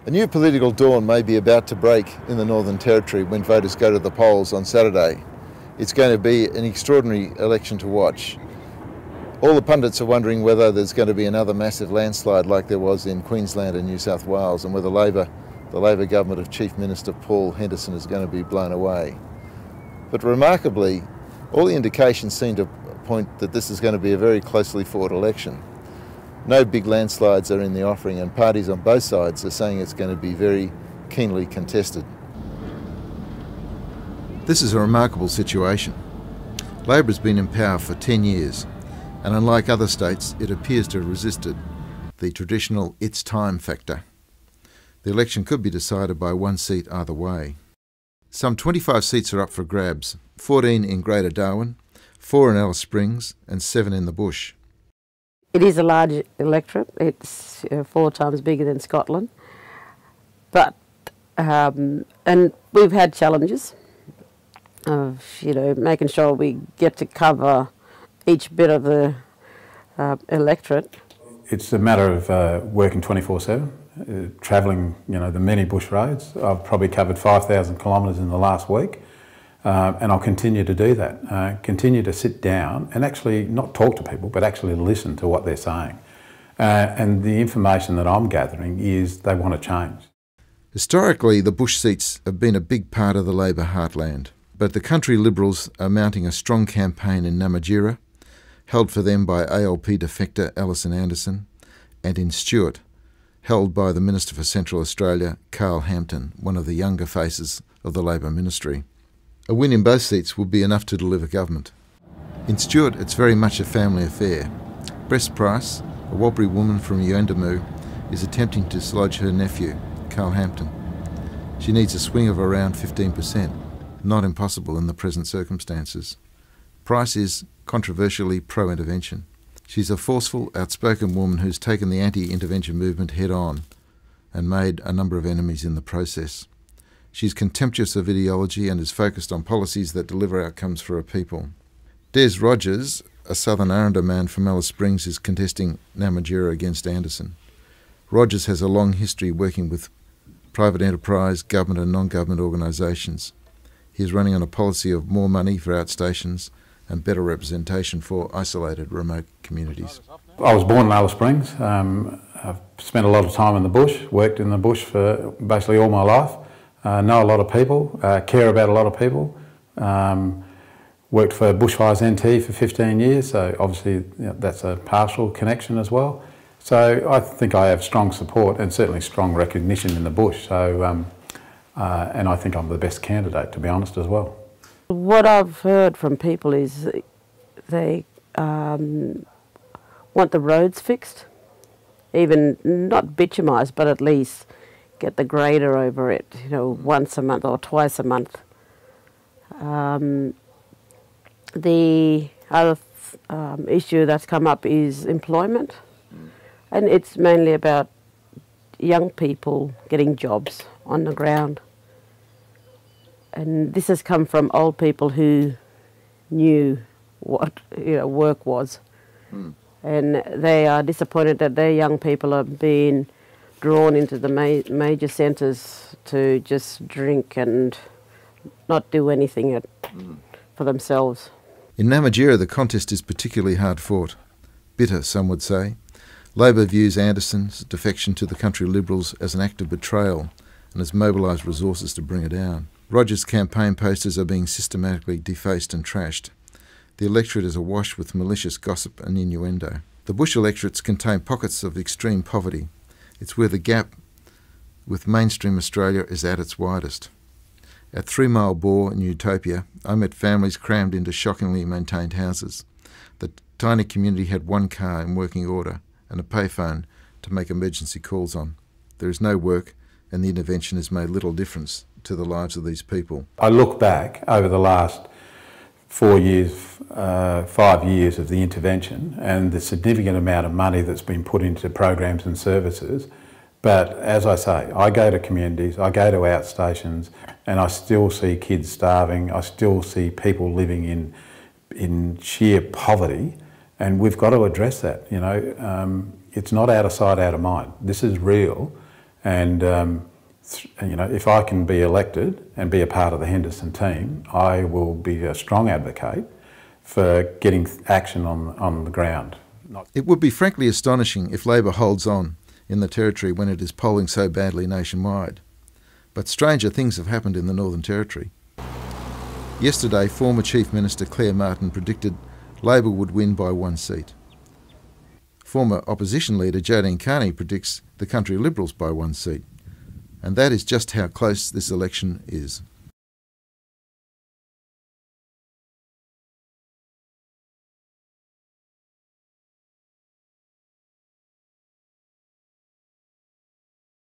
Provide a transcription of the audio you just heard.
A new political dawn may be about to break in the Northern Territory when voters go to the polls on Saturday. It's going to be an extraordinary election to watch. All the pundits are wondering whether there's going to be another massive landslide like there was in Queensland and New South Wales, and whether the Labor government of Chief Minister Paul Henderson is going to be blown away. But remarkably, all the indications seem to point that this is going to be a very closely fought election. No big landslides are in the offering, and parties on both sides are saying it's going to be very keenly contested. This is a remarkable situation. Labor has been in power for 10 years, and unlike other states, it appears to have resisted the traditional "it's time" factor. The election could be decided by one seat either way. Some 25 seats are up for grabs, 14 in Greater Darwin, 4 in Alice Springs and 7 in the bush. It is a large electorate. It's 4 times bigger than Scotland. But, and we've had challenges of, making sure we get to cover each bit of the electorate. It's a matter of working 24/7, travelling, the many bush roads. I've probably covered 5,000 kilometres in the last week. And I'll continue to do that, continue to sit down and actually not talk to people, but actually listen to what they're saying. And the information that I'm gathering is they want to change. Historically, the bush seats have been a big part of the Labor heartland, but the country Liberals are mounting a strong campaign in Namatjira, held for them by ALP defector Alison Anderson, and in Stewart, held by the Minister for Central Australia, Carl Hampton, one of the younger faces of the Labor ministry. A win in both seats would be enough to deliver government. In Stewart, it's very much a family affair. Bess Price, a Warlpiri woman from Yuendamu, is attempting to dislodge her nephew, Carl Hampton. She needs a swing of around 15%, not impossible in the present circumstances. Price is controversially pro-intervention. She's a forceful, outspoken woman who's taken the anti-intervention movement head-on and made a number of enemies in the process. She's contemptuous of ideology and is focused on policies that deliver outcomes for her people. Des Rogers, a Southern Arrernte man from Alice Springs, is contesting Namatjira against Anderson. Rogers has a long history working with private enterprise, government and non-government organisations. He is running on a policy of more money for outstations and better representation for isolated remote communities. I was born in Alice Springs. I've spent a lot of time in the bush, worked in the bush for basically all my life. Know a lot of people, care about a lot of people. Worked for Bushfires NT for 15 years, so obviously that's a partial connection as well. So I think I have strong support and certainly strong recognition in the bush. So, and I think I'm the best candidate, to be honest, as well. What I've heard from people is they want the roads fixed, even not bitumised, but at least get the grader over it, once a month or twice a month. The other issue that's come up is employment, and it's mainly about young people getting jobs on the ground. And this has come from old people who knew what work was, and they are disappointed that their young people are being drawn into the major centres to just drink and not do anything for themselves. In Namatjira, the contest is particularly hard fought. Bitter, some would say. Labor views Anderson's defection to the country Liberals as an act of betrayal and has mobilised resources to bring it down. Rogers' campaign posters are being systematically defaced and trashed. The electorate is awash with malicious gossip and innuendo. The bush electorates contain pockets of extreme poverty. It's where the gap with mainstream Australia is at its widest. At 3 Mile Bore in Utopia, I met families crammed into shockingly maintained houses. The tiny community had 1 car in working order and a payphone to make emergency calls on. There is no work, and the intervention has made little difference to the lives of these people. I look back over the last 4 years, 5 years of the intervention and the significant amount of money that's been put into programs and services. But as I say, I go to communities, I go to outstations, and I still see kids starving. I still see people living in sheer poverty, and we've got to address that. It's not out of sight, out of mind. This is real, And you know, if I can be elected and be a part of the Henderson team, I will be a strong advocate for getting action on the ground. It would be frankly astonishing if Labor holds on in the Territory when it is polling so badly nationwide. But stranger things have happened in the Northern Territory. Yesterday, former Chief Minister Claire Martin predicted Labor would win by 1 seat. Former opposition leader Jodine Carney predicts the Country Liberals by 1 seat. And that is just how close this election is.